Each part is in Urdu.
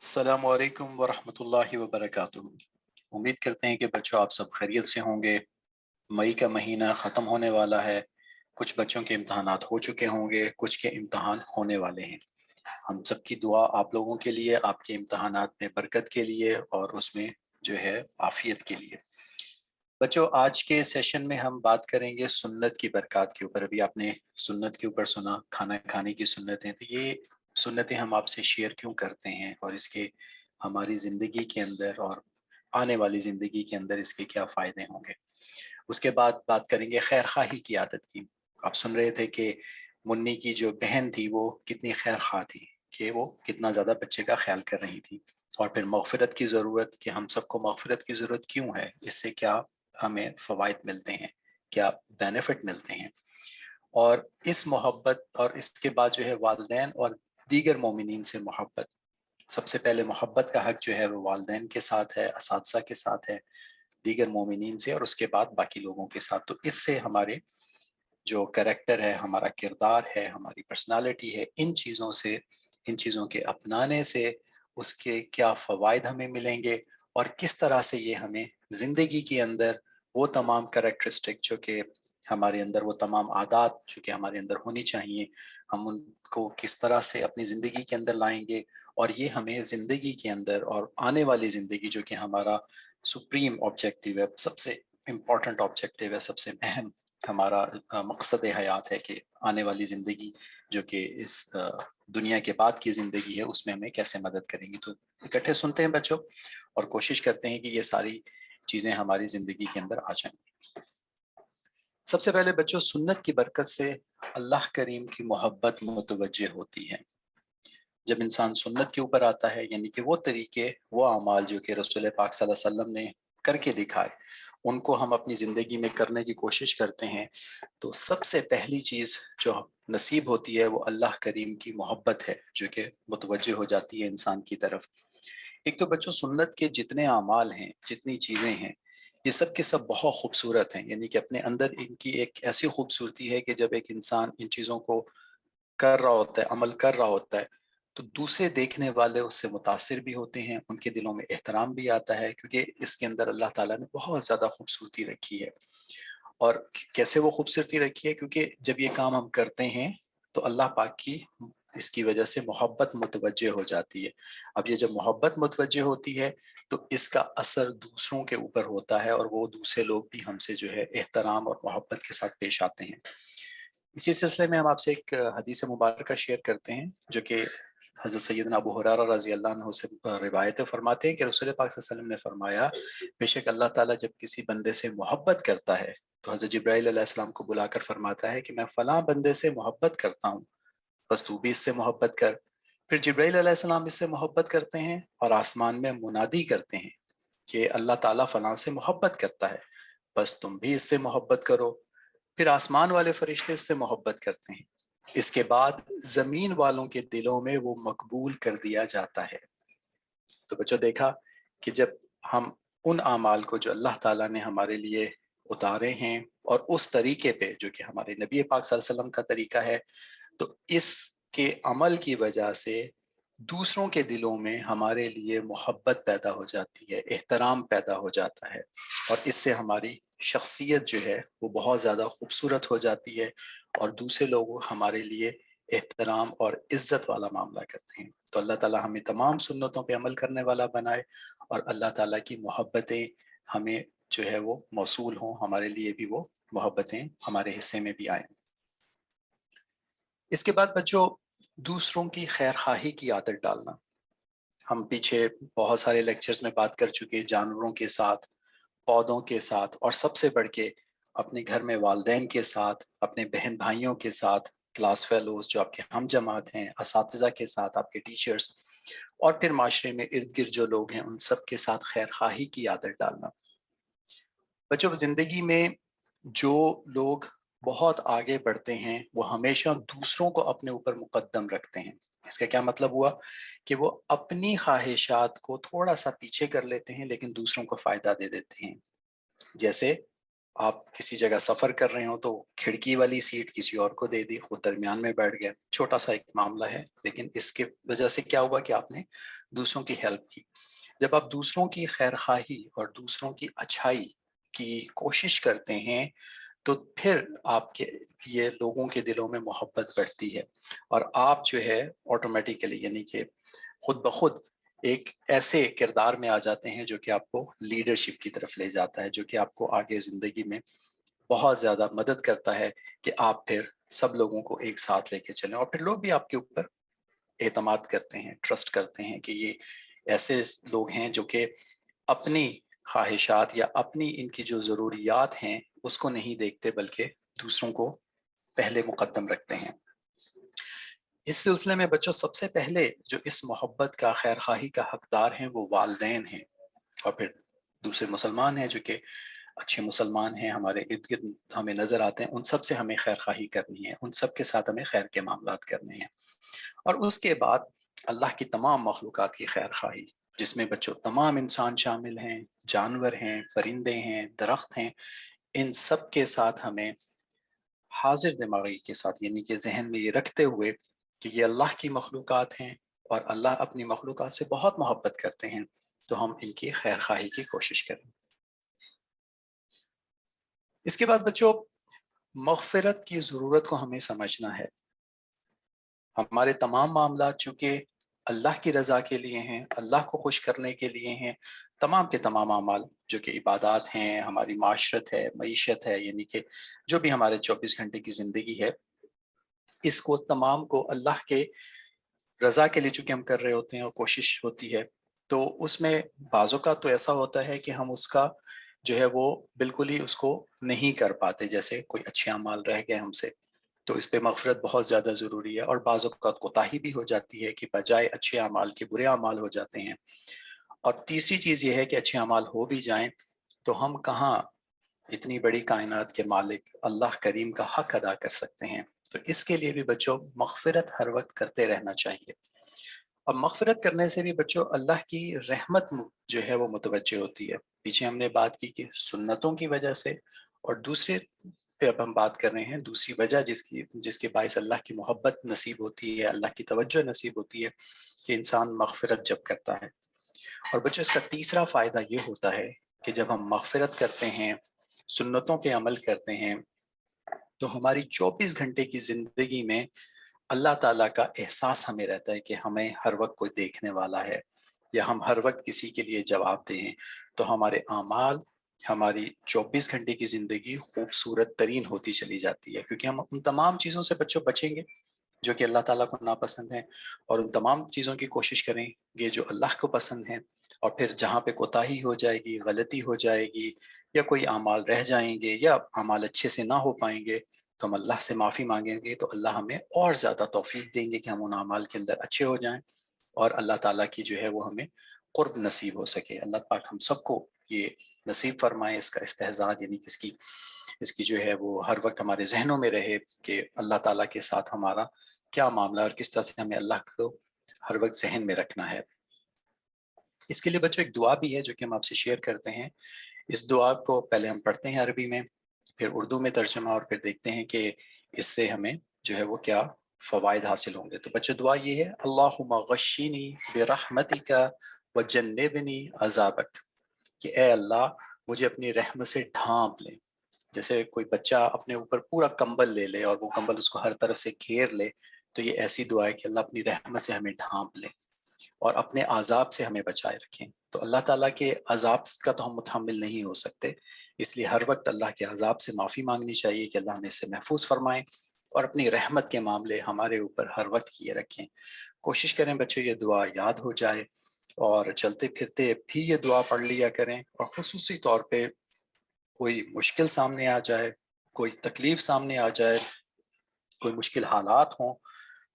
السلام علیکم ورحمۃ اللہ وبرکاتہ۔ امید کرتے ہیں کہ بچوں آپ سب خیریت سے ہوں گے۔ مئی کا مہینہ ختم ہونے والا ہے۔ کچھ بچوں کے امتحانات ہو چکے ہوں گے، کچھ کے امتحان ہونے والے ہیں۔ ہم سب کی دعا آپ لوگوں کے لیے، آپ کے امتحانات میں برکت کے لیے اور اس میں جو ہے عافیت کے لیے۔ بچوں آج کے سیشن میں ہم بات کریں گے سنت کی برکات کے اوپر۔ ابھی آپ نے سنت کے اوپر سنا، کھانا کھانے کی سنتیں، تو یہ سنتیں ہم آپ سے شیئر کیوں کرتے ہیں اور اس کے ہماری زندگی کے اندر اور آنے والی زندگی کے اندر اس کے کیا فائدے ہوں گے۔ اس کے بعد بات کریں گے خیر خواہی کی عادت کی۔ آپ سن رہے تھے کہ منی کی جو بہن تھی وہ کتنی خیر خواہ تھی، کہ وہ کتنا زیادہ بچے کا خیال کر رہی تھی۔ اور پھر مغفرت کی ضرورت، کہ ہم سب کو مغفرت کی ضرورت کیوں ہے، اس سے کیا ہمیں فوائد ملتے ہیں، کیا بینیفٹ ملتے ہیں۔ اور اس محبت اور اس کے بعد جو ہے والدین اور دیگر مومنین سے محبت۔ سب سے پہلے محبت کا حق جو ہے وہ والدین کے ساتھ ہے، اساتذہ کے ساتھ ہے، دیگر مومنین سے، اور اس کے بعد باقی لوگوں کے ساتھ۔ تو اس سے ہمارے جو کریکٹر ہے، ہمارا کردار ہے، ہماری پرسنالٹی ہے، ان چیزوں سے، ان چیزوں کے اپنانے سے اس کے کیا فوائد ہمیں ملیں گے، اور کس طرح سے یہ ہمیں زندگی کے اندر وہ تمام کریکٹرسٹک جو کہ ہمارے اندر، وہ تمام عادات جو کہ ہمارے اندر ہونی چاہیے، ہم ان کو کس طرح سے اپنی زندگی کے اندر لائیں گے، اور یہ ہمیں زندگی کے اندر اور آنے والی زندگی جو کہ ہمارا سپریم آبجیکٹیو ہے، سب سے امپورٹنٹ آبجیکٹیو ہے، سب سے اہم ہمارا مقصد حیات ہے، کہ آنے والی زندگی جو کہ اس دنیا کے بعد کی زندگی ہے، اس میں ہمیں کیسے مدد کریں گی۔ تو اکٹھے سنتے ہیں بچوں، اور کوشش کرتے ہیں کہ یہ ساری چیزیں ہماری زندگی کے اندر آ جائیں۔ سب سے پہلے بچوں، سنت کی برکت سے اللہ کریم کی محبت متوجہ ہوتی ہے۔ جب انسان سنت کے اوپر آتا ہے، یعنی کہ وہ طریقے، وہ اعمال جو کہ رسول پاک صلی اللہ علیہ وسلم نے کر کے دکھائے، ان کو ہم اپنی زندگی میں کرنے کی کوشش کرتے ہیں، تو سب سے پہلی چیز جو نصیب ہوتی ہے وہ اللہ کریم کی محبت ہے، جو کہ متوجہ ہو جاتی ہے انسان کی طرف۔ ایک تو بچوں سنت کے جتنے اعمال ہیں، جتنی چیزیں ہیں، یہ سب کے سب بہت خوبصورت ہیں، یعنی کہ اپنے اندر ان کی ایک ایسی خوبصورتی ہے کہ جب ایک انسان ان چیزوں کو کر رہا ہوتا ہے، عمل کر رہا ہوتا ہے، تو دوسرے دیکھنے والے اس سے متاثر بھی ہوتے ہیں، ان کے دلوں میں احترام بھی آتا ہے، کیونکہ اس کے اندر اللہ تعالیٰ نے بہت زیادہ خوبصورتی رکھی ہے۔ اور کیسے وہ خوبصورتی رکھی ہے؟ کیونکہ جب یہ کام ہم کرتے ہیں تو اللہ پاک کی اس کی وجہ سے محبت متوجہ ہو جاتی ہے۔ اب یہ جب محبت متوجہ ہوتی ہے تو اس کا اثر دوسروں کے اوپر ہوتا ہے، اور وہ دوسرے لوگ بھی ہم سے جو ہے احترام اور محبت کے ساتھ پیش آتے ہیں۔ اسی سلسلے میں ہم آپ سے ایک حدیث مبارکہ شیئر کرتے ہیں، جو کہ حضرت سیدنا ابو ہریرہ رضی اللہ عنہ سے روایت فرماتے ہیں کہ رسول پاک صلی اللہ علیہ وسلم نے فرمایا، بے شک اللہ تعالیٰ جب کسی بندے سے محبت کرتا ہے تو حضرت جبرائیل علیہ السلام کو بلا کر فرماتا ہے کہ میں فلاں بندے سے محبت کرتا ہوں، بس تو بھی اس سے محبت کر۔ پھر جبرائیل علیہ السلام اس سے محبت کرتے ہیں اور آسمان میں منادی کرتے ہیں کہ اللہ تعالیٰ فلاں سے محبت کرتا ہے، بس تم بھی اس سے محبت کرو۔ پھر آسمان والے فرشتے اس سے محبت کرتے ہیں، اس کے بعد زمین والوں کے دلوں میں وہ مقبول کر دیا جاتا ہے۔ تو بچوں دیکھا کہ جب ہم ان اعمال کو جو اللہ تعالیٰ نے ہمارے لیے اتارے ہیں، اور اس طریقے پہ جو کہ ہمارے نبی پاک صلی اللہ علیہ وسلم کا طریقہ ہے، تو اس کے عمل کی وجہ سے دوسروں کے دلوں میں ہمارے لیے محبت پیدا ہو جاتی ہے، احترام پیدا ہو جاتا ہے، اور اس سے ہماری شخصیت جو ہے وہ بہت زیادہ خوبصورت ہو جاتی ہے، اور دوسرے لوگ ہمارے لیے احترام اور عزت والا معاملہ کرتے ہیں۔ تو اللہ تعالیٰ ہمیں تمام سنتوں پہ عمل کرنے والا بنائے، اور اللہ تعالیٰ کی محبتیں ہمیں جو ہے وہ موصول ہوں، ہمارے لیے بھی وہ محبتیں ہمارے حصے میں بھی آئیں۔ اس کے بعد بچوں، دوسروں کی خیر خواہی کی عادت ڈالنا۔ ہم پیچھے بہت سارے لیکچرز میں بات کر چکے، جانوروں کے ساتھ، پودوں کے ساتھ، اور سب سے بڑھ کے اپنے گھر میں والدین کے ساتھ، اپنے بہن بھائیوں کے ساتھ، کلاس فیلوز جو آپ کے ہم جماعت ہیں، اساتذہ کے ساتھ، آپ کے ٹیچرز، اور پھر معاشرے میں ارد گرد جو لوگ ہیں ان سب کے ساتھ خیر خواہی کی عادت ڈالنا۔ بچوں زندگی میں جو لوگ بہت آگے بڑھتے ہیں وہ ہمیشہ دوسروں کو اپنے اوپر مقدم رکھتے ہیں۔ اس کا کیا مطلب ہوا؟ کہ وہ اپنی خواہشات کو تھوڑا سا پیچھے کر لیتے ہیں لیکن دوسروں کو فائدہ دے دیتے ہیں۔ جیسے آپ کسی جگہ سفر کر رہے ہو تو کھڑکی والی سیٹ کسی اور کو دے دی، خود درمیان میں بیٹھ گیا، چھوٹا سا ایک معاملہ ہے، لیکن اس کے وجہ سے کیا ہوا کہ آپ نے دوسروں کی ہیلپ کی. جب آپ دوسروں کی خیر خواہی اور دوسروں کی اچھائی کی کوشش کرتے ہیں تو پھر آپ کے یہ لوگوں کے دلوں میں محبت بڑھتی ہے اور آپ جو ہے آٹومیٹیکلی یعنی کہ خود بخود ایک ایسے کردار میں آ جاتے ہیں جو کہ آپ کو لیڈرشپ کی طرف لے جاتا ہے، جو کہ آپ کو آگے زندگی میں بہت زیادہ مدد کرتا ہے کہ آپ پھر سب لوگوں کو ایک ساتھ لے کے چلیں اور پھر لوگ بھی آپ کے اوپر اعتماد کرتے ہیں، ٹرسٹ کرتے ہیں کہ یہ ایسے لوگ ہیں جو کہ اپنی خواہشات یا اپنی ان کی جو ضروریات ہیں اس کو نہیں دیکھتے بلکہ دوسروں کو پہلے مقدم رکھتے ہیں. اس سلسلے میں بچوں سب سے پہلے جو اس محبت کا خیر خواہی کا حقدار ہیں وہ والدین ہیں اور پھر دوسرے مسلمان ہیں جو کہ اچھے مسلمان ہیں ہمارے ارد گرد ہمیں نظر آتے ہیں، ان سب سے ہمیں خیر خواہی کرنی ہے، ان سب کے ساتھ ہمیں خیر کے معاملات کرنے ہیں. اور اس کے بعد اللہ کی تمام مخلوقات کی خیر خواہی جس میں بچوں تمام انسان شامل ہیں، جانور ہیں، پرندے ہیں، درخت ہیں، ان سب کے ساتھ ہمیں حاضر دماغی کے ساتھ یعنی کہ ذہن میں یہ رکھتے ہوئے کہ یہ اللہ کی مخلوقات ہیں اور اللہ اپنی مخلوقات سے بہت محبت کرتے ہیں تو ہم ان کی خیر خواہی کی کوشش کریں. اس کے بعد بچوں مغفرت کی ضرورت کو ہمیں سمجھنا ہے. ہمارے تمام معاملات چونکہ اللہ کی رضا کے لیے ہیں، اللہ کو خوش کرنے کے لیے ہیں، تمام کے تمام اعمال جو کہ عبادات ہیں، ہماری معاشرت ہے، معیشت ہے، یعنی کہ جو بھی ہمارے 24 گھنٹے کی زندگی ہے اس کو تمام کو اللہ کے رضا کے لیے چونکہ ہم کر رہے ہوتے ہیں اور کوشش ہوتی ہے تو اس میں بعض اوقات تو ایسا ہوتا ہے کہ ہم اس کا جو ہے وہ بالکل ہی اس کو نہیں کر پاتے، جیسے کوئی اچھے اعمال رہ گئے ہم سے تو اس پہ مغفرت بہت زیادہ ضروری ہے. اور بعض اوقات کوتاہی بھی ہو جاتی ہے کہ بجائے اچھے اعمال کے برے اعمال ہو جاتے ہیں. اور تیسری چیز یہ ہے کہ اچھے اعمال ہو بھی جائیں تو ہم کہاں اتنی بڑی کائنات کے مالک اللہ کریم کا حق ادا کر سکتے ہیں. تو اس کے لیے بھی بچوں مغفرت ہر وقت کرتے رہنا چاہیے. اور مغفرت کرنے سے بھی بچوں اللہ کی رحمت جو ہے وہ متوجہ ہوتی ہے. پیچھے ہم نے بات کی کہ سنتوں کی وجہ سے اور دوسرے پہ اب ہم بات کر رہے ہیں دوسری وجہ جس کے باعث اللہ کی محبت نصیب ہوتی ہے، اللہ کی توجہ نصیب ہوتی ہے کہ انسان مغفرت جب کرتا ہے. اور بچوں اس کا تیسرا فائدہ یہ ہوتا ہے کہ جب ہم مغفرت کرتے ہیں، سنتوں پہ عمل کرتے ہیں تو ہماری 24 گھنٹے کی زندگی میں اللہ تعالیٰ کا احساس ہمیں رہتا ہے کہ ہمیں ہر وقت کوئی دیکھنے والا ہے یا ہم ہر وقت کسی کے لیے جواب دیں تو ہمارے اعمال ہماری 24 گھنٹے کی زندگی خوبصورت ترین ہوتی چلی جاتی ہے کیونکہ ہم ان تمام چیزوں سے بچوں بچیں گے جو کہ اللہ تعالیٰ کو ناپسند ہیں اور ان تمام چیزوں کی کوشش کریں گے جو اللہ کو پسند ہیں. اور پھر جہاں پہ کوتاہی ہو جائے گی، غلطی ہو جائے گی یا کوئی اعمال رہ جائیں گے یا اعمال اچھے سے نہ ہو پائیں گے تو ہم اللہ سے معافی مانگیں گے تو اللہ ہمیں اور زیادہ توفیق دیں گے کہ ہم ان اعمال کے اندر اچھے ہو جائیں اور اللہ تعالیٰ کی جو ہے وہ ہمیں قرب نصیب ہو سکے. اللہ پاک ہم سب کو یہ نصیب فرمائے، اس کا استحضار یعنی اس کی جو ہے وہ ہر وقت ہمارے ذہنوں میں رہے کہ اللہ تعالیٰ کے ساتھ ہمارا کیا معاملہ اور کس طرح سے ہمیں اللہ کو ہر وقت ذہن میں رکھنا ہے. اس کے لیے بچوں ایک دعا بھی ہے جو کہ ہم آپ سے شیئر کرتے ہیں. اس دعا کو پہلے ہم پڑھتے ہیں عربی میں، پھر اردو میں ترجمہ اور پھر دیکھتے ہیں کہ اس سے ہمیں جو ہے وہ کیا فوائد حاصل ہوں گے. تو بچوں دعا یہ ہے، اللہم غشینی برحمتک وجنبنی عذابک، کہ اے اللہ مجھے اپنی رحمت سے ڈھانپ لے. جیسے کوئی بچہ اپنے اوپر پورا کمبل لے لے اور وہ کمبل اس کو ہر طرف سے گھیر لے تو یہ ایسی دعا ہے کہ اللہ اپنی رحمت سے ہمیں ڈھانپ لے اور اپنے عذاب سے ہمیں بچائے رکھیں. تو اللہ تعالیٰ کے عذاب کا تو ہم متحمل نہیں ہو سکتے، اس لیے ہر وقت اللہ کے عذاب سے معافی مانگنی چاہیے کہ اللہ ہمیں اس سے محفوظ فرمائیں اور اپنی رحمت کے معاملے ہمارے اوپر ہر وقت کیے رکھیں. کوشش کریں بچوں یہ دعا یاد ہو جائے اور چلتے پھرتے بھی یہ دعا پڑھ لیا کریں. اور خصوصی طور پہ کوئی مشکل سامنے آ جائے، کوئی تکلیف سامنے آ جائے، کوئی مشکل حالات ہوں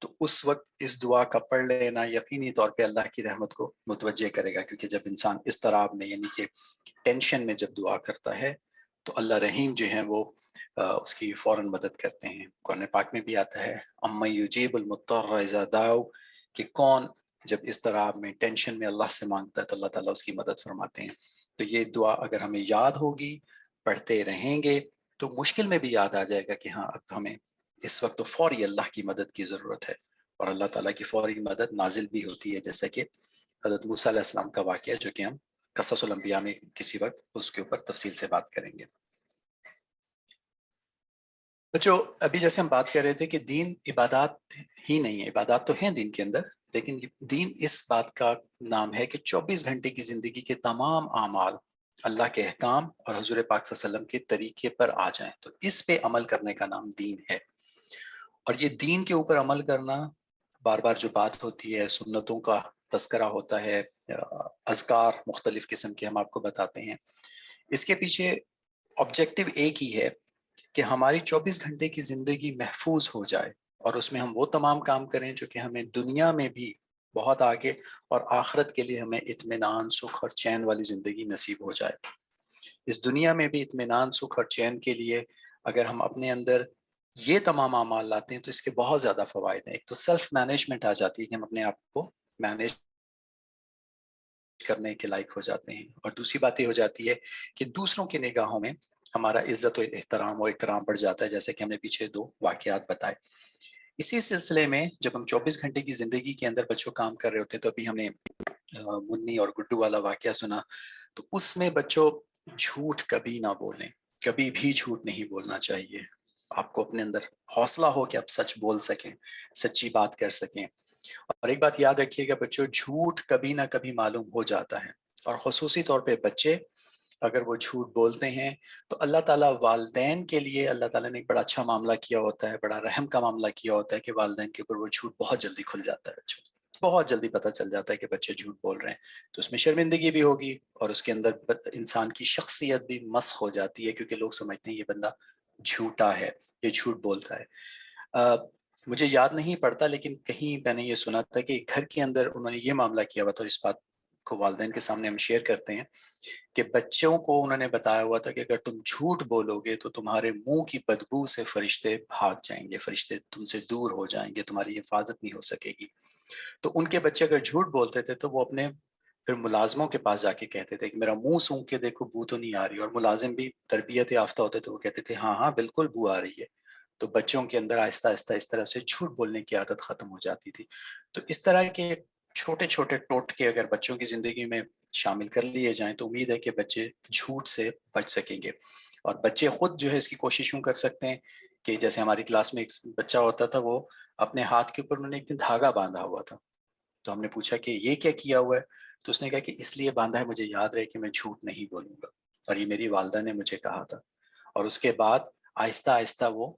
تو اس وقت اس دعا کا پڑھ لینا یقینی طور پہ اللہ کی رحمت کو متوجہ کرے گا. کیونکہ جب انسان اس طرح میں یعنی کہ ٹینشن میں جب دعا کرتا ہے تو اللہ رحیم جو ہے وہ اس کی فوراً مدد کرتے ہیں. قرآن پاک میں بھی آتا ہے اَمَّن یُجِیبُ الْمُضْطَرَّ اِذَا دَعَاهُ، کہ کون جب اس طرح میں ٹینشن میں اللہ سے مانگتا ہے تو اللہ تعالیٰ اس کی مدد فرماتے ہیں. تو یہ دعا اگر ہمیں یاد ہوگی، پڑھتے رہیں گے تو مشکل میں بھی یاد آ جائے گا کہ ہاں اب ہمیں اس وقت تو فوری اللہ کی مدد کی ضرورت ہے. اور اللہ تعالیٰ کی فوری مدد نازل بھی ہوتی ہے جیسا کہ حضرت موسیٰ علیہ السلام کا واقعہ، جو کہ ہم قصص الانبیاء میں کسی وقت اس کے اوپر تفصیل سے بات کریں گے۔ بچوں، ابھی جیسے ہم بات کر رہے تھے کہ دین عبادات ہی نہیں ہے، عبادات تو ہیں دین کے اندر، لیکن دین اس بات کا نام ہے کہ 24 گھنٹے کی زندگی کے تمام اعمال اللہ کے احکام اور حضور پاک صلی اللہ علیہ وسلم کے طریقے پر آ جائیں، تو اس پہ عمل کرنے کا نام دین ہے۔ اور یہ دین کے اوپر عمل کرنا، بار بار جو بات ہوتی ہے، سنتوں کا تذکرہ ہوتا ہے، اذکار مختلف قسم کے ہم آپ کو بتاتے ہیں، اس کے پیچھے آبجیکٹو ایک ہی ہے کہ ہماری 24 گھنٹے کی زندگی محفوظ ہو جائے، اور اس میں ہم وہ تمام کام کریں جو کہ ہمیں دنیا میں بھی بہت آگے اور آخرت کے لیے ہمیں اطمینان، سکھ اور چین والی زندگی نصیب ہو جائے۔ اس دنیا میں بھی اطمینان، سکھ اور چین کے لیے اگر ہم اپنے اندر یہ تمام اعمال لاتے ہیں تو اس کے بہت زیادہ فوائد ہیں۔ ایک تو سیلف مینجمنٹ آ جاتی ہے کہ ہم اپنے آپ کو مینیج کرنے کے لائق ہو جاتے ہیں، اور دوسری بات یہ ہو جاتی ہے کہ دوسروں کی نگاہوں میں ہمارا عزت و احترام اور اکرام بڑھ جاتا ہے، جیسے کہ ہم نے پیچھے 2 واقعات بتائے۔ اسی سلسلے میں جب ہم 24 گھنٹے کی زندگی کے اندر بچوں کام کر رہے ہوتے ہیں، تو ابھی ہم نے منی اور گڈو والا واقعہ سنا، تو اس میں بچوں جھوٹ کبھی نہ بولیں، کبھی بھی جھوٹ نہیں بولنا چاہیے۔ آپ کو اپنے اندر حوصلہ ہو کہ آپ سچ بول سکیں، سچی بات کر سکیں۔ اور ایک بات یاد رکھیے گا بچوں، جھوٹ کبھی نہ کبھی معلوم ہو جاتا ہے، اور خصوصی طور پہ بچے اگر وہ جھوٹ بولتے ہیں تو اللہ تعالیٰ والدین کے لیے، اللہ تعالیٰ نے ایک بڑا اچھا معاملہ کیا ہوتا ہے، بڑا رحم کا معاملہ کیا ہوتا ہے کہ والدین کے اوپر وہ جھوٹ بہت جلدی کھل جاتا ہے، بچوں بہت جلدی پتہ چل جاتا ہے کہ بچے جھوٹ بول رہے ہیں، تو اس میں شرمندگی بھی ہوگی، اور اس کے اندر انسان کی شخصیت بھی مسخ ہو جاتی ہے، کیونکہ لوگ سمجھتے ہیں یہ بندہ جھوٹا ہے، یہ جھوٹ بولتا ہے۔ مجھے یاد نہیں پڑتا، لیکن کہیں میں نے یہ سنا تھا کہ گھر کے اندر انہوں نے یہ معاملہ کیا ہوا تھا، اور اس بات کو والدین کے سامنے ہم شیئر کرتے ہیں کہ بچوں کو انہوں نے بتایا ہوا تھا کہ اگر تم جھوٹ بولو گے تو تمہارے منہ کی بدبو سے فرشتے بھاگ جائیں گے، فرشتے تم سے دور ہو جائیں گے، تمہاری حفاظت نہیں ہو سکے گی۔ تو ان کے بچے اگر جھوٹ بولتے تھے تو وہ اپنے پھر ملازموں کے پاس جا کے کہتے تھے کہ میرا منہ سونکھ کے دیکھو، بو تو نہیں آ رہی، اور ملازم بھی تربیت یافتہ ہوتے تھے، وہ کہتے تھے ہاں ہاں بالکل بو آ رہی ہے۔ تو بچوں کے اندر آہستہ آہستہ اس طرح سے جھوٹ بولنے کی عادت ختم ہو جاتی تھی۔ تو اس طرح کے چھوٹے چھوٹے ٹوٹکے اگر بچوں کی زندگی میں شامل کر لیے جائیں تو امید ہے کہ بچے جھوٹ سے بچ سکیں گے، اور بچے خود جو ہے اس کی کوشش یوں کر سکتے ہیں کہ جیسے ہماری کلاس میں ایک بچہ ہوتا تھا، وہ اپنے ہاتھ کے اوپر انہوں نے ایک دن دھاگا باندھا ہوا تھا، تو ہم نے پوچھا کہ یہ کیا کیا ہوا ہے، تو اس نے کہا کہ اس لیے باندھا ہے مجھے یاد رہے کہ میں جھوٹ نہیں بولوں گا، اور یہ میری والدہ نے مجھے کہا تھا۔ اور اس کے بعد آہستہ آہستہ وہ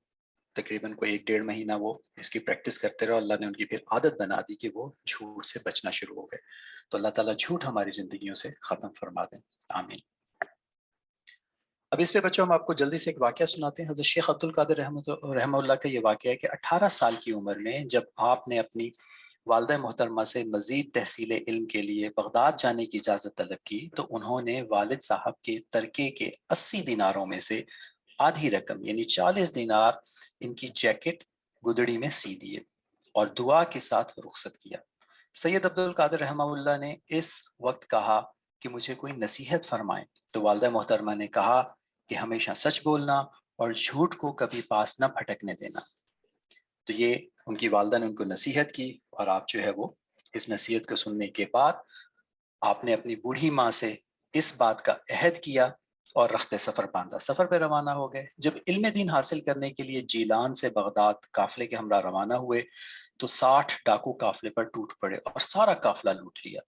تقریباً کوئی 1 ڈیڑھ مہینہ وہ اس کی پریکٹس کرتے رہے، اللہ نے ان کی پھر عادت بنا دی کہ وہ جھوٹ سے بچنا شروع ہو گئے۔ تو اللہ تعالیٰ جھوٹ ہماری زندگیوں سے ختم فرما دیں، آمین۔ اب اس پہ بچوں ہم آپ کو جلدی سے ایک واقعہ سناتے ہیں۔ حضرت شیخ عبد القادر رحمہ اللہ کا یہ واقعہ ہے کہ 18 سال کی عمر میں جب آپ نے اپنی والدہ محترمہ سے مزید تحصیل علم کے لیے بغداد جانے کی اجازت طلب کی، تو انہوں نے والد صاحب کے ترکے کے 80 دیناروں میں سے آدھی رقم یعنی 40 دینار ان کی جیکٹ گدڑی میں سی دیے اور دعا کے ساتھ رخصت کیا۔ سید عبد القادر رحمہ اللہ نے اس وقت کہا کہ مجھے کوئی نصیحت فرمائیں، تو والدہ محترمہ نے کہا کہ ہمیشہ سچ بولنا اور جھوٹ کو کبھی پاس نہ پھٹکنے دینا۔ تو یہ ان کی والدہ نے ان کو نصیحت کی، اور آپ جو ہے وہ اس نصیحت کو سننے کے بعد آپ نے اپنی بوڑھی ماں سے اس بات کا عہد کیا اور رخت سفر باندھا، سفر پہ روانہ ہو گئے۔ جب علم دین حاصل کرنے کے لیے جیلان سے بغداد قافلے کے ہمراہ روانہ ہوئے تو 60 ڈاکو قافلے پر ٹوٹ پڑے اور سارا قافلہ لوٹ لیا،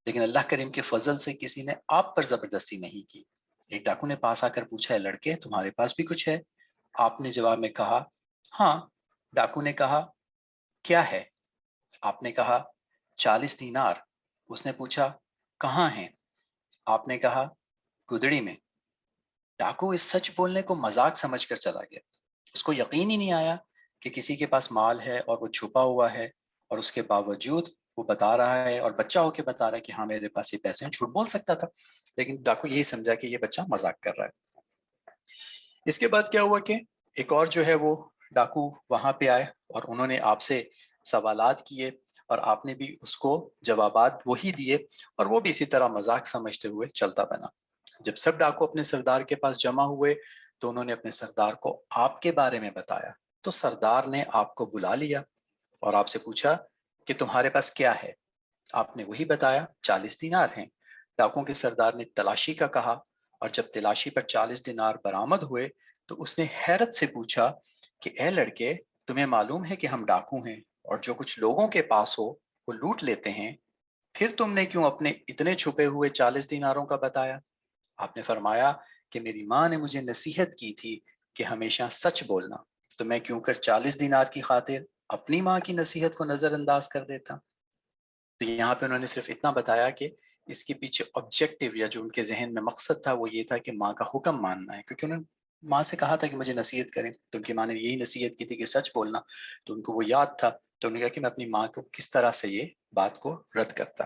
لیکن اللہ کریم کے فضل سے کسی نے آپ پر زبردستی نہیں کی۔ ایک ڈاکو نے پاس آ کر پوچھا، ہے لڑکے تمہارے پاس بھی کچھ ہے؟ آپ نے جواب میں کہا ہاں۔ ڈاکو نے کہا کیا ہے؟ آپ نے کہا 40 دینار۔ اس نے پوچھا کہاں ہیں؟ آپ نے کہا گدڑی میں۔ ڈاکو اس سچ بولنے کو مذاق سمجھ کر چلا گیا، اس کو یقین ہی نہیں آیا کہ کسی کے پاس مال ہے اور وہ چھپا ہوا ہے، اور اس کے باوجود وہ بتا رہا ہے اور بچہ ہو کے بتا رہا ہے کہ ہاں میرے پاس یہ پیسے ہیں۔ جھوٹ بول سکتا تھا، لیکن ڈاکو یہی سمجھا کہ یہ بچہ مذاق کر رہا ہے۔ اس کے بعد کیا ہوا کہ ایک اور جو ہے وہ ڈاکو وہاں پہ آئے اور انہوں نے آپ سے سوالات کیے، اور آپ نے بھی اس کو جوابات وہی دیے، اور وہ بھی اسی طرح مذاق سمجھتے ہوئے چلتا بنا۔ جب سب ڈاکو اپنے سردار کے پاس جمع ہوئے تو انہوں نے اپنے سردار کو آپ کے بارے میں بتایا، تو سردار نے آپ کو بلا لیا اور آپ سے پوچھا کہ تمہارے پاس کیا ہے؟ آپ نے وہی بتایا 40 دینار ہیں۔ ڈاکوں کے سردار نے تلاشی کا کہا، اور جب تلاشی پر 40 دینار برآمد ہوئے تو اس نے حیرت سے پوچھا کہ اے لڑکے، تمہیں معلوم ہے کہ ہم ڈاکو ہیں اور جو کچھ لوگوں کے پاس ہو وہ لوٹ لیتے ہیں، پھر تم نے کیوں اپنے اتنے چھپے ہوئے 40 دیناروں کا بتایا؟ آپ نے فرمایا کہ میری ماں نے مجھے نصیحت کی تھی کہ ہمیشہ سچ بولنا، تو میں کیوں کر 40 دینار کی خاطر اپنی ماں کی نصیحت کو نظر انداز کر دیتا؟ تو یہاں پہ انہوں نے صرف اتنا بتایا کہ اس کے پیچھے آبجیکٹو یا جو ان کے ذہن میں مقصد تھا وہ یہ تھا کہ ماں کا حکم ماننا ہے، کیونکہ انہوں نے ماں سے کہا تھا کہ مجھے نصیحت کریں، تو ان کی ماں نے یہی نصیحت کی تھی کہ سچ بولنا، تو ان کو وہ یاد تھا، تو انہوں نے کہا کہ میں اپنی ماں کو کس طرح سے یہ بات کو رد کرتا۔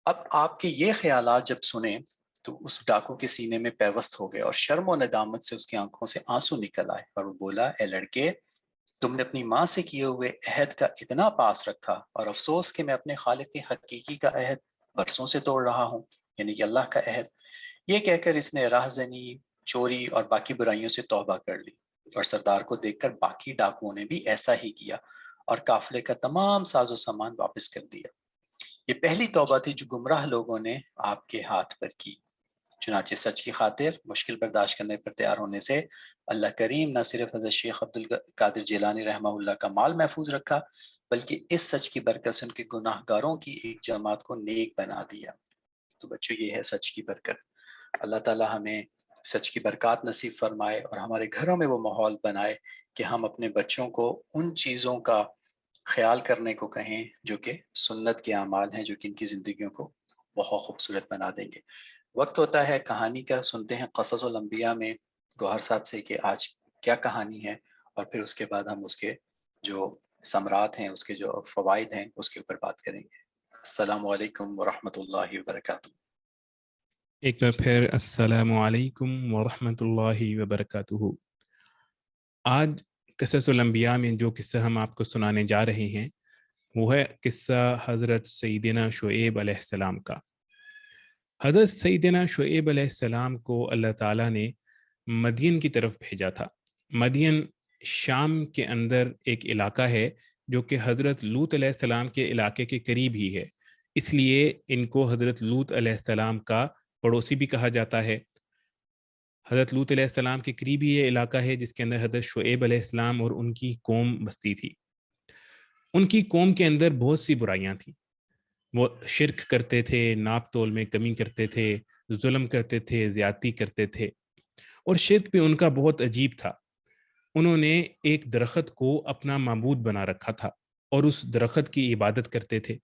اب آپ کے یہ خیالات جب سنیں تو اس ڈاکو کے سینے میں پیوست ہو گئے اور شرم و ندامت سے اس کی آنکھوں سے آنسو نکل آئے، اور وہ بولا اے لڑکے، تم نے اپنی ماں سے کیے ہوئے عہد کا اتنا پاس رکھا، اور افسوس کہ میں اپنے خالق حقیقی کا عہد برسوں سے توڑ رہا ہوں، یعنی کہ اللہ کا عہد۔ یہ کہہ کر اس نے راہزنی، چوری اور باقی برائیوں سے توبہ کر لی، اور سردار کو دیکھ کر باقی ڈاکوؤں نے بھی ایسا ہی کیا اور قافلے کا تمام ساز و سامان واپس کر دیا۔ یہ پہلی توبہ تھی جو گمراہ لوگوں نے آپ کے ہاتھ پر کی۔ چنانچہ سچ کی خاطر مشکل برداشت کرنے پر تیار ہونے سے اللہ کریم نہ صرف حضرت شیخ عبد القادر جیلانی رحمہ اللہ کا مال محفوظ رکھا، بلکہ اس سچ کی برکت سے ان کے گناہ گاروں کی ایک جماعت کو نیک بنا دیا۔ تو بچوں، یہ ہے سچ کی برکت۔ اللہ تعالی ہمیں سچ کی برکات نصیب فرمائے اور ہمارے گھروں میں وہ ماحول بنائے کہ ہم اپنے بچوں کو ان چیزوں کا خیال کرنے کو کہیں جو کہ سنت کے اعمال ہیں، جو کہ ان کی زندگیوں کو بہت خوبصورت بنا دیں گے۔ وقت ہوتا ہے کہانی کا، سنتے ہیں قصص الانبیاء میں گوہر صاحب سے کہ آج کیا کہانی ہے، اور پھر اس کے بعد ہم اس کے جو ثمرات ہیں، اس کے جو فوائد ہیں، اس کے اوپر بات کریں گے۔ السلام علیکم ورحمۃ اللہ وبرکاتہ۔ ایک بار پھر السلام علیکم ورحمۃ اللہ وبرکاتہ۔ آج قصص الانبیاء میں جو قصہ ہم آپ کو سنانے جا رہے ہیں وہ ہے قصہ حضرت سیدنا شعیب علیہ السلام کا۔ حضرت سیدنا شعیب علیہ السلام کو اللہ تعالیٰ نے مدین کی طرف بھیجا تھا۔ مدین شام کے اندر ایک علاقہ ہے جو کہ حضرت لوط علیہ السلام کے علاقے کے قریب ہی ہے، اس لیے ان کو حضرت لوط علیہ السلام کا پڑوسی بھی کہا جاتا ہے۔ حضرت لوط علیہ السلام کے قریب ہی یہ علاقہ ہے جس کے اندر حضرت شعیب علیہ السلام اور ان کی قوم بستی تھی۔ ان کی قوم کے اندر بہت سی برائیاں تھیں۔ وہ شرک کرتے تھے، ناپ تول میں کمی کرتے تھے، ظلم کرتے تھے، زیادتی کرتے تھے، اور شرک بھی ان کا بہت عجیب تھا۔ انہوں نے ایک درخت کو اپنا معبود بنا رکھا تھا اور اس درخت کی عبادت کرتے تھے،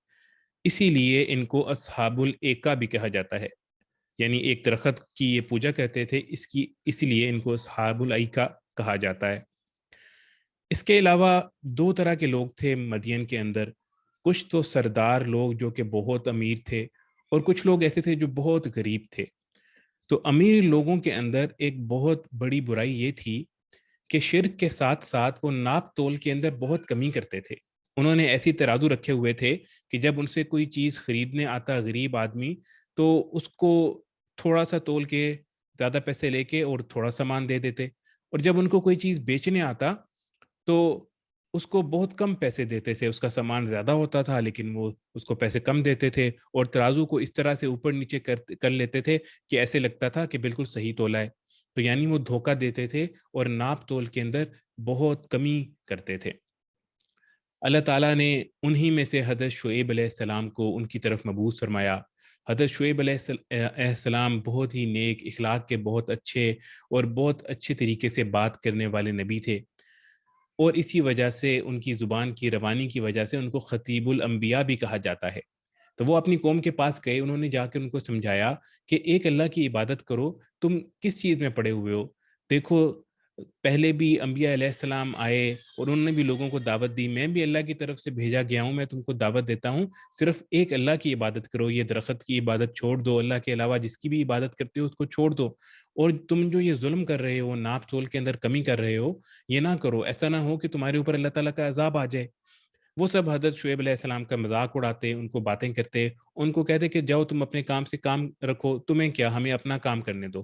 اسی لیے ان کو اصحاب الایکا بھی کہا جاتا ہے، یعنی ایک درخت کی یہ پوجا کرتے تھے، اسی لیے ان کو اصحاب الایکا کہا جاتا ہے۔ اس کے علاوہ دو طرح کے لوگ تھے مدین کے اندر، کچھ تو سردار لوگ جو کہ بہت امیر تھے، اور کچھ لوگ ایسے تھے جو بہت غریب تھے۔ تو امیر لوگوں کے اندر ایک بہت بڑی برائی یہ تھی کہ شرک کے ساتھ ساتھ وہ ناپ تول کے اندر بہت کمی کرتے تھے۔ انہوں نے ایسی ترازو رکھے ہوئے تھے کہ جب ان سے کوئی چیز خریدنے آتا غریب آدمی تو اس کو تھوڑا سا تول کے زیادہ پیسے لے کے اور تھوڑا سامان دے دیتے، اور جب ان کو کوئی چیز بیچنے آتا تو اس کو بہت کم پیسے دیتے تھے، اس کا سامان زیادہ ہوتا تھا لیکن وہ اس کو پیسے کم دیتے تھے، اور ترازو کو اس طرح سے اوپر نیچے کر لیتے تھے کہ ایسے لگتا تھا کہ بالکل صحیح تولا ہے۔ تو یعنی وہ دھوکہ دیتے تھے اور ناپ تول کے اندر بہت کمی کرتے تھے۔ اللہ تعالیٰ نے انہی میں سے حضرت شعیب علیہ السلام کو ان کی طرف مبعوث فرمایا۔ حضرت شعیب علیہ السلام بہت ہی نیک اخلاق کے، بہت اچھے اور بہت اچھے طریقے سے بات کرنے والے نبی تھے، اور اسی وجہ سے ان کی زبان کی روانی کی وجہ سے ان کو خطیب الانبیاء بھی کہا جاتا ہے۔ تو وہ اپنی قوم کے پاس گئے، انہوں نے جا کے ان کو سمجھایا کہ ایک اللہ کی عبادت کرو، تم کس چیز میں پڑے ہوئے ہو؟ دیکھو پہلے بھی انبیاء علیہ السلام آئے اور انہوں نے بھی لوگوں کو دعوت دی، میں بھی اللہ کی طرف سے بھیجا گیا ہوں، میں تم کو دعوت دیتا ہوں، صرف ایک اللہ کی عبادت کرو، یہ درخت کی عبادت چھوڑ دو، اللہ کے علاوہ جس کی بھی عبادت کرتے ہو اس کو چھوڑ دو، اور تم جو یہ ظلم کر رہے ہو، ناپ تول کے اندر کمی کر رہے ہو، یہ نہ کرو، ایسا نہ ہو کہ تمہارے اوپر اللہ تعالیٰ کا عذاب آ جائے۔ وہ سب حضرت شعیب علیہ السلام کا مذاق اڑاتے، ان کو باتیں کرتے، ان کو کہتے کہ جاؤ تم اپنے کام سے کام رکھو، تمہیں کیا، ہمیں اپنا کام کرنے دو۔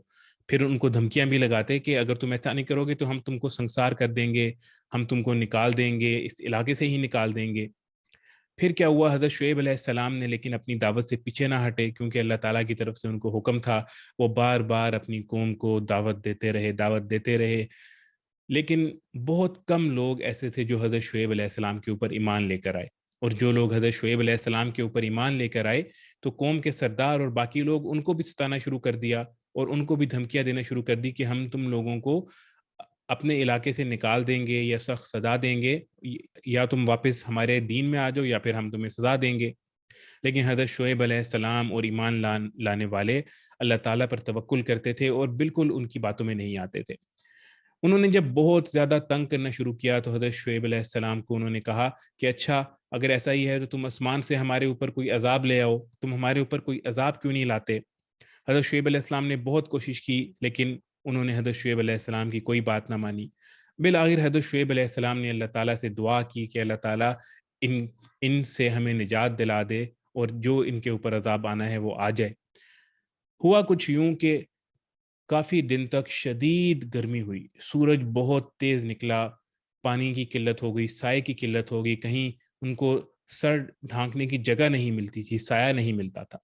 پھر ان کو دھمکیاں بھی لگاتے کہ اگر تم ایسا نہیں کرو گے تو ہم تم کو سنسار کر دیں گے، ہم تم کو نکال دیں گے، اس علاقے سے ہی نکال دیں گے۔ پھر کیا ہوا، حضرت شعیب علیہ السلام نے لیکن اپنی دعوت سے پیچھے نہ ہٹے، کیونکہ اللہ تعالیٰ کی طرف سے ان کو حکم تھا، وہ بار بار اپنی قوم کو دعوت دیتے رہے، لیکن بہت کم لوگ ایسے تھے جو حضرت شعیب علیہ السلام کے اوپر ایمان لے کر آئے، اور جو لوگ حضرت شعیب علیہ السلام کے اوپر ایمان لے کر آئے تو قوم کے سردار اور باقی لوگ ان کو بھی ستانا شروع کر دیا اور ان کو بھی دھمکیاں دینا شروع کر دی کہ ہم تم لوگوں کو اپنے علاقے سے نکال دیں گے یا سخت سزا دیں گے، یا تم واپس ہمارے دین میں آ جاؤ یا پھر ہم تمہیں سزا دیں گے۔ لیکن حضرت شعیب علیہ السلام اور ایمان لانے والے اللہ تعالیٰ پر توکل کرتے تھے اور بالکل ان کی باتوں میں نہیں آتے تھے۔ انہوں نے جب بہت زیادہ تنگ کرنا شروع کیا تو حضرت شعیب علیہ السلام کو انہوں نے کہا کہ اچھا اگر ایسا ہی ہے تو تم آسمان سے ہمارے اوپر کوئی عذاب لے آؤ، تم ہمارے اوپر کوئی عذاب کیوں نہیں لاتے؟ حضرت شعیب علیہ السلام نے بہت کوشش کی لیکن انہوں نے حضرت شعیب علیہ السلام کی کوئی بات نہ مانی۔ بالآخر حضرت شعیب علیہ السلام نے اللہ تعالیٰ سے دعا کی کہ اللہ تعالیٰ ان سے ہمیں نجات دلا دے اور جو ان کے اوپر عذاب آنا ہے وہ آ جائے۔ ہوا کچھ یوں کہ کافی دن تک شدید گرمی ہوئی، سورج بہت تیز نکلا، پانی کی قلت ہو گئی، سائے کی قلت ہو گئی، کہیں ان کو سر ڈھانکنے کی جگہ نہیں ملتی تھی، سایہ نہیں ملتا تھا۔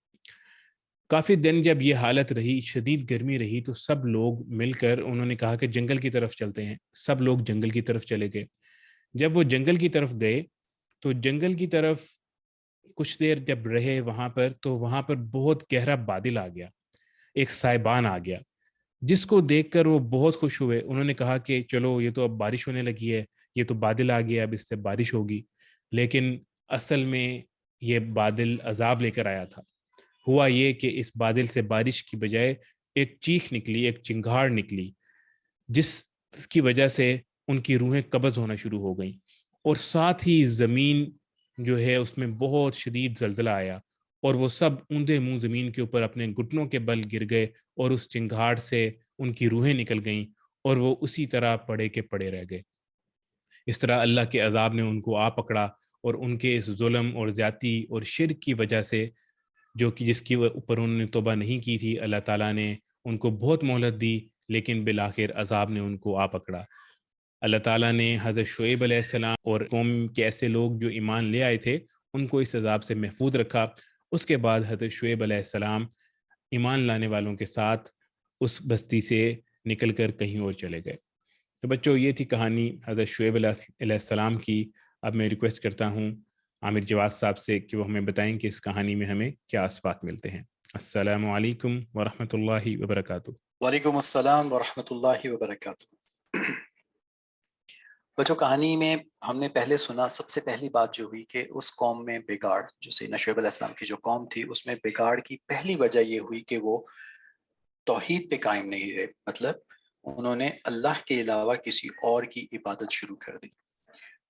کافی دن جب یہ حالت رہی، شدید گرمی رہی، تو سب لوگ مل کر انہوں نے کہا کہ جنگل کی طرف چلتے ہیں۔ سب لوگ جنگل کی طرف چلے گئے۔ جب وہ جنگل کی طرف گئے تو جنگل کی طرف کچھ دیر جب رہے وہاں پر، تو وہاں پر بہت گہرا بادل آ گیا، ایک سائبان آ گیا، جس کو دیکھ کر وہ بہت خوش ہوئے۔ انہوں نے کہا کہ چلو یہ تو اب بارش ہونے لگی ہے، یہ تو بادل آ گیا، اب اس سے بارش ہوگی۔ لیکن اصل میں یہ بادل عذاب لے کر آیا تھا۔ ہوا یہ کہ اس بادل سے بارش کی بجائے ایک چیخ نکلی، ایک چنگھاڑ نکلی، جس کی وجہ سے ان کی روحیں قبض ہونا شروع ہو گئیں، اور ساتھ ہی زمین جو ہے اس میں بہت شدید زلزلہ آیا، اور وہ سب اوندے منہ زمین کے اوپر اپنے گھٹنوں کے بل گر گئے، اور اس چنگھاڑ سے ان کی روحیں نکل گئیں اور وہ اسی طرح پڑے کے پڑے رہ گئے۔ اس طرح اللہ کے عذاب نے ان کو آ پکڑا، اور ان کے اس ظلم اور زیادتی اور شرک کی وجہ سے، جو کہ جس کی اوپر انہوں نے توبہ نہیں کی تھی، اللہ تعالیٰ نے ان کو بہت مہلت دی، لیکن بالآخر عذاب نے ان کو آ پکڑا۔ اللہ تعالیٰ نے حضرت شعیب علیہ السلام اور قوم کے ایسے لوگ جو ایمان لے آئے تھے ان کو اس عذاب سے محفوظ رکھا۔ اس کے بعد حضرت شعیب علیہ السلام ایمان لانے والوں کے ساتھ اس بستی سے نکل کر کہیں اور چلے گئے۔ تو بچوں، یہ تھی کہانی حضرت شعیب علیہ السلام کی۔ اب میں ریکویسٹ کرتا ہوں عامر جواز صاحب سے کہ وہ ہمیں بتائیں کہ اس کہانی میں ہمیں کیا اسباق ملتے ہیں۔ السلام علیکم ورحمۃ اللہ وبرکاتہ۔ وعلیکم السلام ورحمۃ اللہ وبرکاتہ۔ بچوں، کہانی میں ہم نے پہلے سنا، سب سے پہلی بات جو ہوئی کہ اس قوم میں بگاڑ، جو سیدنا شعیب علیہ السلام کی جو قوم تھی اس میں بگاڑ کی پہلی وجہ یہ ہوئی کہ وہ توحید پہ قائم نہیں رہے، مطلب انہوں نے اللہ کے علاوہ کسی اور کی عبادت شروع کر دی۔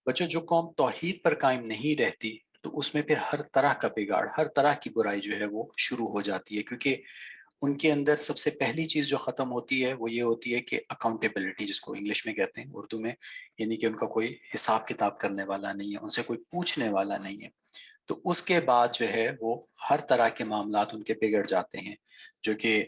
بچوں، جو قوم توحید پر قائم نہیں رہتی تو اس میں پھر ہر طرح کا بگاڑ، ہر طرح کی برائی جو ہے وہ شروع ہو جاتی ہے، کیونکہ ان کے اندر سب سے پہلی چیز جو ختم ہوتی ہے وہ یہ ہوتی ہے کہ اکاؤنٹیبلٹی، جس کو انگلش میں کہتے ہیں، اردو میں، یعنی کہ ان کا کوئی حساب کتاب کرنے والا نہیں ہے، ان سے کوئی پوچھنے والا نہیں ہے۔ تو اس کے بعد جو ہے وہ ہر طرح کے معاملات ان کے بگڑ جاتے ہیں، جو کہ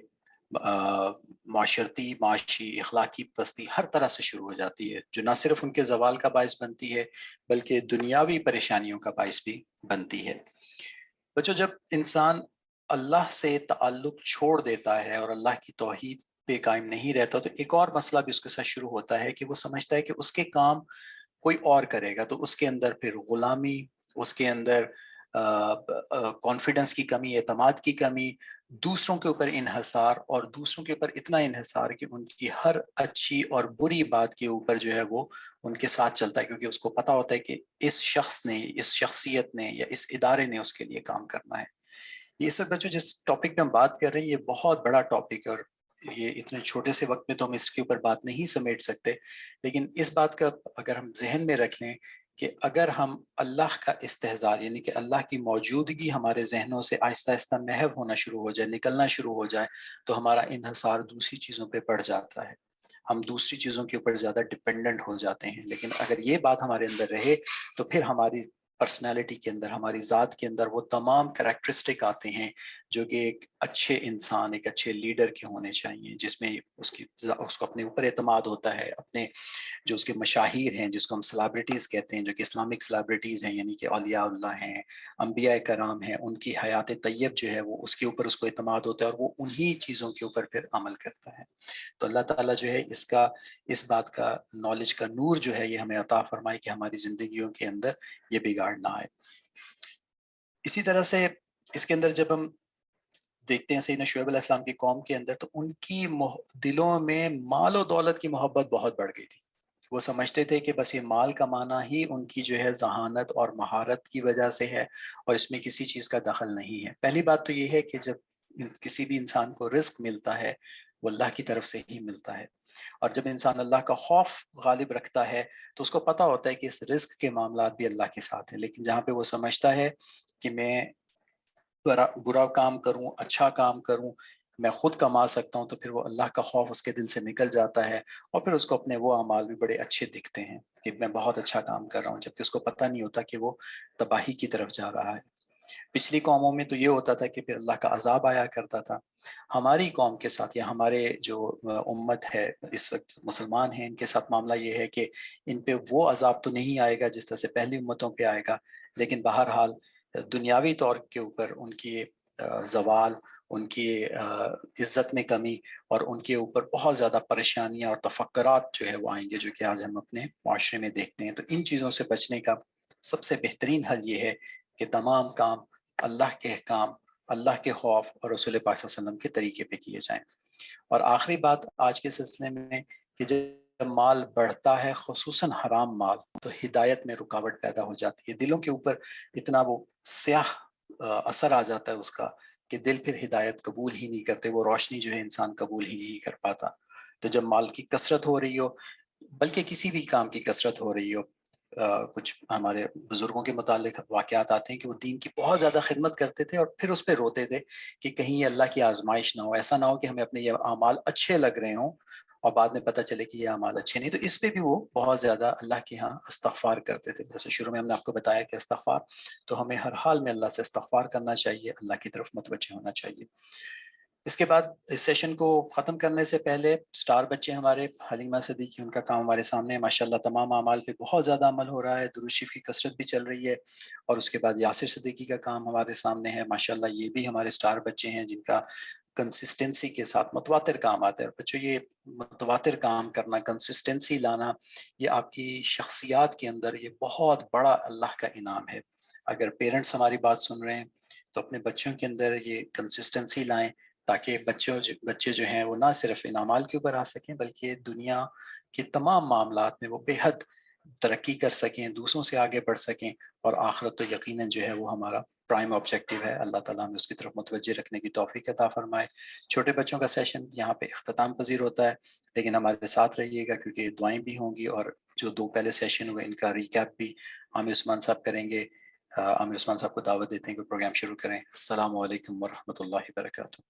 معاشرتی، معاشی، اخلاقی پستی ہر طرح سے شروع ہو جاتی ہے، جو نہ صرف ان کے زوال کا باعث بنتی ہے بلکہ دنیاوی پریشانیوں کا باعث بھی بنتی ہے۔ بچوں، جب انسان اللہ سے تعلق چھوڑ دیتا ہے اور اللہ کی توحید پہ قائم نہیں رہتا تو ایک اور مسئلہ بھی اس کے ساتھ شروع ہوتا ہے کہ وہ سمجھتا ہے کہ اس کے کام کوئی اور کرے گا، تو اس کے اندر پھر غلامی، اس کے اندر کانفیڈنس کی کمی، اعتماد کی کمی، دوسروں کے اوپر انحصار، اور دوسروں کے اوپر اتنا انحصار کہ ان کی ہر اچھی اور بری بات کے اوپر جو ہے وہ ان کے ساتھ چلتا ہے، کیونکہ اس کو پتا ہوتا ہے کہ اس شخص نے، اس شخصیت نے یا اس ادارے نے اس کے لیے کام کرنا ہے۔ یہ سب بچوں جس ٹاپک پہ ہم بات کر رہے ہیں یہ بہت بڑا ٹاپک ہے، اور یہ اتنے چھوٹے سے وقت میں تو ہم اس کے اوپر بات نہیں سمیٹ سکتے، لیکن اس بات کا اگر ہم ذہن میں رکھ لیں کہ اگر ہم اللہ کا استحضار، یعنی کہ اللہ کی موجودگی ہمارے ذہنوں سے آہستہ آہستہ محو ہونا شروع ہو جائے، نکلنا شروع ہو جائے، تو ہمارا انحصار دوسری چیزوں پہ بڑھ جاتا ہے، ہم دوسری چیزوں کے اوپر زیادہ ڈپینڈنٹ ہو جاتے ہیں۔ لیکن اگر یہ بات ہمارے اندر رہے تو پھر ہماری پرسنالٹی کے اندر، ہماری ذات کے اندر وہ تمام کریکٹرسٹک آتے ہیں جو کہ ایک اچھے انسان، ایک اچھے لیڈر کے ہونے چاہیے، جس میں اس کو اپنے اوپر اعتماد ہوتا ہے، اپنے جو اس کے مشاہیر ہیں جس کو ہم سیلیبریٹیز کہتے ہیں، جو کہ اسلامک سیلیبریٹیز ہیں، یعنی کہ اولیاء اللہ ہیں، انبیاء کرام ہیں، ان کی حیات طیب جو ہے وہ اس کے اوپر اس کو اعتماد ہوتا ہے اور وہ انہی چیزوں کے اوپر پھر عمل کرتا ہے۔ تو اللہ تعالیٰ جو ہے اس بات کا نالج کا نور جو ہے یہ ہمیں عطا فرمائے کہ ہماری زندگیوں کے اندر یہ بگاڑ نہ آئے۔ اسی طرح سے اس کے اندر جب ہم دیکھتے ہیں سیدنا شعیب علیہ السلام کی قوم کے اندر، تو ان کی دلوں میں مال و دولت کی محبت بہت بڑھ گئی تھی۔ وہ سمجھتے تھے کہ بس یہ مال کمانا ہی ان کی جو ہے ذہانت اور مہارت کی وجہ سے ہے اور اس میں کسی چیز کا دخل نہیں ہے۔ پہلی بات تو یہ ہے کہ جب کسی بھی انسان کو رزق ملتا ہے وہ اللہ کی طرف سے ہی ملتا ہے، اور جب انسان اللہ کا خوف غالب رکھتا ہے تو اس کو پتہ ہوتا ہے کہ اس رزق کے معاملات بھی اللہ کے ساتھ ہیں۔ لیکن جہاں پہ وہ سمجھتا ہے کہ میں برا کام کروں، اچھا کام کروں، میں خود کما سکتا ہوں، تو پھر وہ اللہ کا خوف اس کے دل سے نکل جاتا ہے اور پھر اس کو اپنے وہ اعمال بھی بڑے اچھے دکھتے ہیں کہ میں بہت اچھا کام کر رہا ہوں، جبکہ اس کو پتہ نہیں ہوتا کہ وہ تباہی کی طرف جا رہا ہے۔ پچھلی قوموں میں تو یہ ہوتا تھا کہ پھر اللہ کا عذاب آیا کرتا تھا۔ ہماری قوم کے ساتھ یا ہمارے جو امت ہے اس وقت مسلمان ہیں، ان کے ساتھ معاملہ یہ ہے کہ ان پہ وہ عذاب تو نہیں آئے گا جس طرح سے پہلی امتوں پہ آئے گا، لیکن بہرحال دنیاوی طور کے اوپر ان کی زوال، ان کی عزت میں کمی اور ان کے اوپر بہت زیادہ پریشانیاں اور تفکرات جو ہے وہ آئیں گے، جو کہ آج ہم اپنے معاشرے میں دیکھتے ہیں۔ تو ان چیزوں سے بچنے کا سب سے بہترین حل یہ ہے کہ تمام کام اللہ کے احکام، اللہ کے خوف اور رسول پاک صلی اللہ علیہ وسلم کے طریقے پہ کیے جائیں۔ اور آخری بات آج کے سلسلے میں کہ جب مال بڑھتا ہے، خصوصاً حرام مال، تو ہدایت میں رکاوٹ پیدا ہو جاتی ہے، دلوں کے اوپر اتنا وہ سیاہ اثر آ جاتا ہے اس کا کہ دل پھر ہدایت قبول ہی نہیں کرتے، وہ روشنی جو ہے انسان قبول ہی نہیں کر پاتا۔ تو جب مال کی کثرت ہو رہی ہو، بلکہ کسی بھی کام کی کثرت ہو رہی ہو، کچھ ہمارے بزرگوں کے متعلق واقعات آتے ہیں کہ وہ دین کی بہت زیادہ خدمت کرتے تھے اور پھر اس پہ روتے تھے کہ کہیں یہ اللہ کی آزمائش نہ ہو، ایسا نہ ہو کہ ہمیں اپنے یہ اعمال اچھے لگ رہے ہوں اور بعد میں پتہ چلے کہ یہ اعمال اچھے نہیں۔ تو اس پہ بھی وہ بہت زیادہ اللہ کے ہاں استغفار کرتے تھے۔ جیسے شروع میں ہم نے آپ کو بتایا کہ استغفار تو ہمیں ہر حال میں اللہ سے استغفار کرنا چاہیے، اللہ کی طرف متوجہ ہونا چاہیے۔ اس کے بعد اس سیشن کو ختم کرنے سے پہلے سٹار بچے ہمارے حلیمہ صدیقی، ان کا کام ہمارے سامنے ہے، ماشاءاللہ تمام اعمال پہ بہت زیادہ عمل ہو رہا ہے، درود شریف کی کثرت بھی چل رہی ہے۔ اور اس کے بعد یاسر صدیقی کا کام ہمارے سامنے ہے، ماشاءاللہ یہ بھی ہمارے سٹار بچے ہیں جن کا کنسسٹنسی کے ساتھ متواتر کام آتا ہے۔ بچوں یہ متواتر کام کرنا، کنسسٹنسی لانا، یہ آپ کی شخصیات کے اندر یہ بہت بڑا اللہ کا انعام ہے۔ اگر پیرنٹس ہماری بات سن رہے ہیں تو اپنے بچوں کے اندر یہ کنسسٹنسی لائیں تاکہ بچے جو ہیں وہ نہ صرف ان اعمال کے اوپر آ سکیں بلکہ دنیا کے تمام معاملات میں وہ بے حد ترقی کر سکیں، دوسروں سے آگے بڑھ سکیں، اور آخرت تو یقیناً جو ہے وہ ہمارا پرائم آبجیکٹو ہے۔ اللہ تعالیٰ ہمیں اس کی طرف متوجہ رکھنے کی توفیق عطا فرمائے۔ چھوٹے بچوں کا سیشن یہاں پہ اختتام پذیر ہوتا ہے، لیکن ہمارے ساتھ رہیے گا کیونکہ دعائیں بھی ہوں گی، اور جو دو پہلے سیشن ہوئے ان کا ریکیپ بھی عامر عثمان صاحب کریں گے۔ عامر عثمان صاحب کو دعوت دیتے ہیں کہ پروگرام شروع کریں۔ السلام علیکم ورحمۃ اللہ وبرکاتہ۔